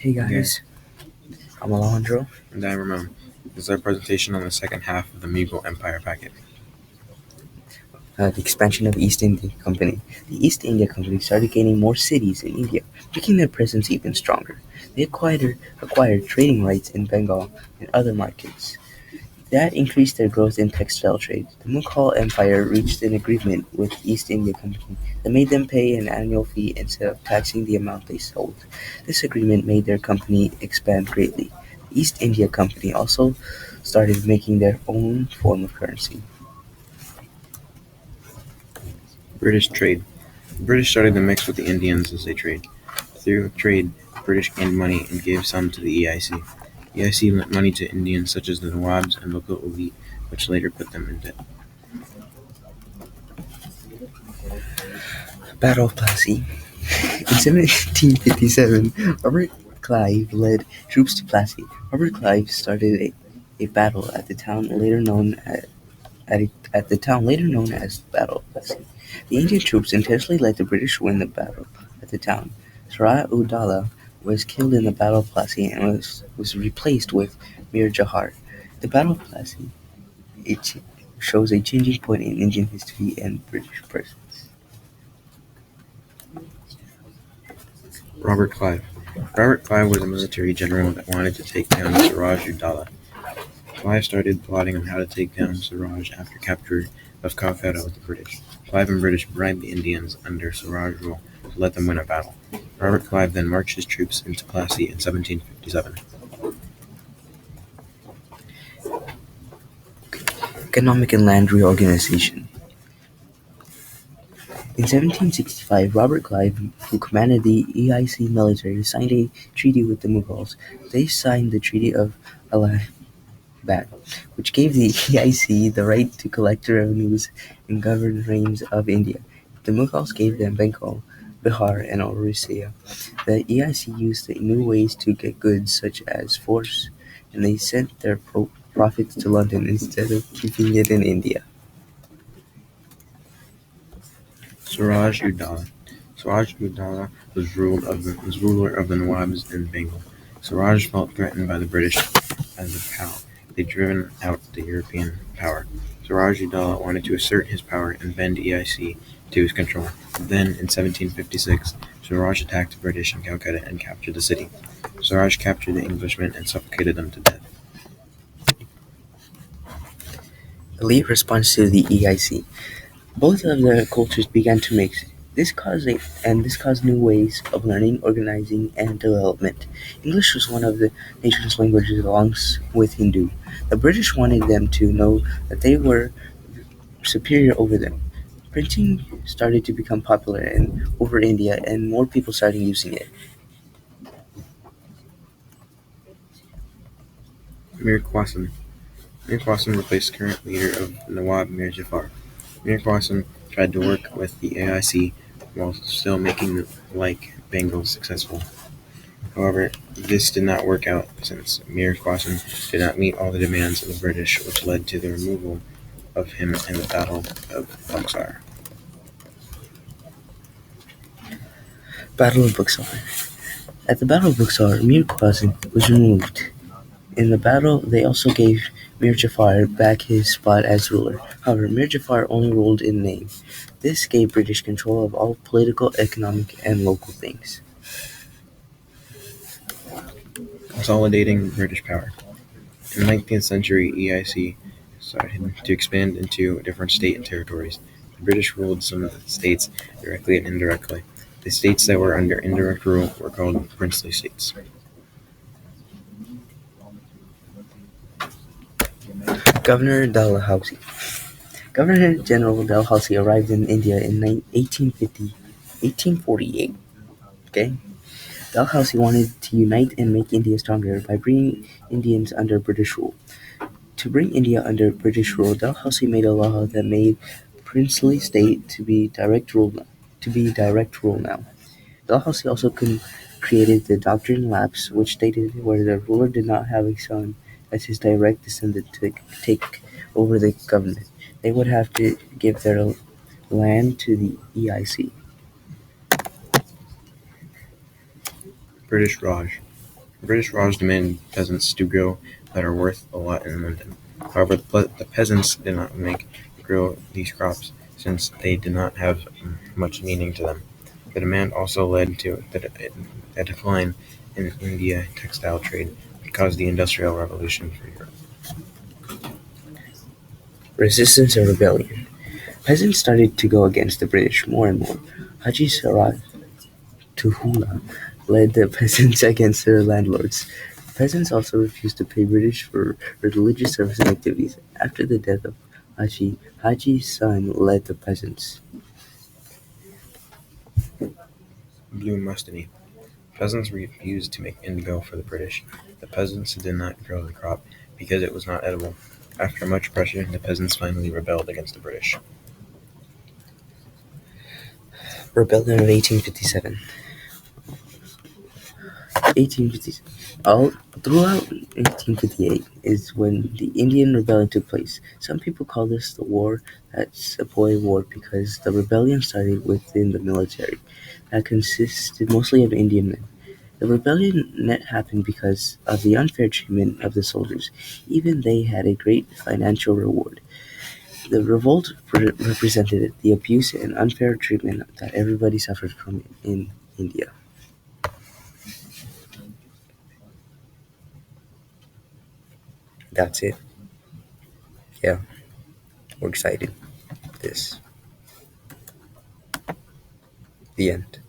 Hey guys, I'm Alejandro. And I'm Ramon. This is our presentation on the second half of the Mughal Empire packet. The expansion of East India Company. The East India Company started gaining more cities in India, making their presence even stronger. They acquired trading rights in Bengal and other markets. That increased their growth in textile trade. The Mughal Empire reached an agreement with East India Company that made them pay an annual fee instead of taxing the amount they sold. This agreement made their company expand greatly. The East India Company also started making their own form of currency. British trade. The British started to mix with the Indians as they trade. Through trade, the British gained money and gave some to the EIC. The EIC lent money to Indians such as the Nawabs and local elite, which later put them in debt. Battle of Plassey. In 1757, Robert Clive led troops to Plassey. Robert Clive started a battle at the town later known at the town later known as the Battle of Plassey. The Indian troops intentionally let the British win the battle at the town. Suraj Udala was killed in the Battle of Plassey and was replaced with Mir Jahar. The Battle of Plassey it shows a changing point in Indian history and British presence. Robert Clive. Robert Clive was a military general that wanted to take down Suraj Udala. Clive started plotting on how to take down Suraj after capture of Calcutta with the British. Clive and British bribed the Indians under Suraj's rule to let them win a battle. Robert Clive then marched his troops into Plassey in 1757. Economic and land reorganization. In 1765, Robert Clive, who commanded the EIC military, signed a treaty with the Mughals. They signed the Treaty of Allahabad, which gave the EIC the right to collect revenues and govern reigns of India. The Mughals gave them Bengal, Bihar, and Orissa. The EIC used new ways to get goods such as force, and they sent their profits to London instead of keeping it in India. Suraj Udala. Suraj Udala was ruler of the Nawabs in Bengal. Suraj felt threatened by the British as they'd driven out the European power. Suraj Udala wanted to assert his power and bend EIC to his control. Then, in 1756, Suraj attacked the British in Calcutta and captured the city. Suraj captured the Englishmen and suffocated them to death. Elite response to the EIC. Both of the cultures began to mix. This caused new ways of learning, organizing, and development. English was one of the nation's languages along with Hindu. The British wanted them to know that they were superior over them. Printing started to become popular over India, and more people started using it. Mir Qasim. Mir Qasim replaced current leader of Nawab Mir Jafar. Mir Qasim tried to work with the AIC while still making Bengal successful. However, this did not work out since Mir Qasim did not meet all the demands of the British, which led to the removal of him in the Battle of Buxar. Battle of Buxar. At the Battle of Buxar, Mir Qasim was removed. In the battle, they also gave Mir Jafar back his spot as ruler. However, Mir Jafar only ruled in name. This gave British control of all political, economic, and local things. Consolidating British power. In the 19th century, EIC started to expand into different state and territories. The British ruled some of the states directly and indirectly. The states that were under indirect rule were called princely states. Governor Dalhousie. Governor-General Dalhousie arrived in India in 1848. Okay? Dalhousie wanted to unite and make India stronger by bringing Indians under British rule. To bring India under British rule, Dalhousie made a law that made princely state to be direct rule now. Dalhousie also created the doctrine lapse, which stated where the ruler did not have a son as his direct descendant to take over the government, they would have to give their land to the EIC. British Raj. British Raj demanded peasants to grow that are worth a lot in London. However, the peasants did not make grow these crops since they did not have much meaning to them. The demand also led to a decline in India textile trade, which caused the Industrial Revolution for Europe. Resistance and rebellion. Peasants started to go against the British more and more. Haji Saraj Tuhula led the peasants against their landlords. Peasants also refused to pay British for religious service and activities. After the death of Haji's son led the peasants. Blue Mustany. Peasants refused to make indigo for the British. The peasants did not grow the crop because it was not edible. After much pressure, the peasants finally rebelled against the British. Rebellion of 1857. 1857. All throughout 1858 is when the Indian Rebellion took place. Some people call this the War at Sepoy War because the rebellion started within the military that consisted mostly of Indian men. The rebellion net happened because of the unfair treatment of the soldiers, even they had a great financial reward. The revolt represented the abuse and unfair treatment that everybody suffered from in India. That's it. Yeah, we're excited. This. The end.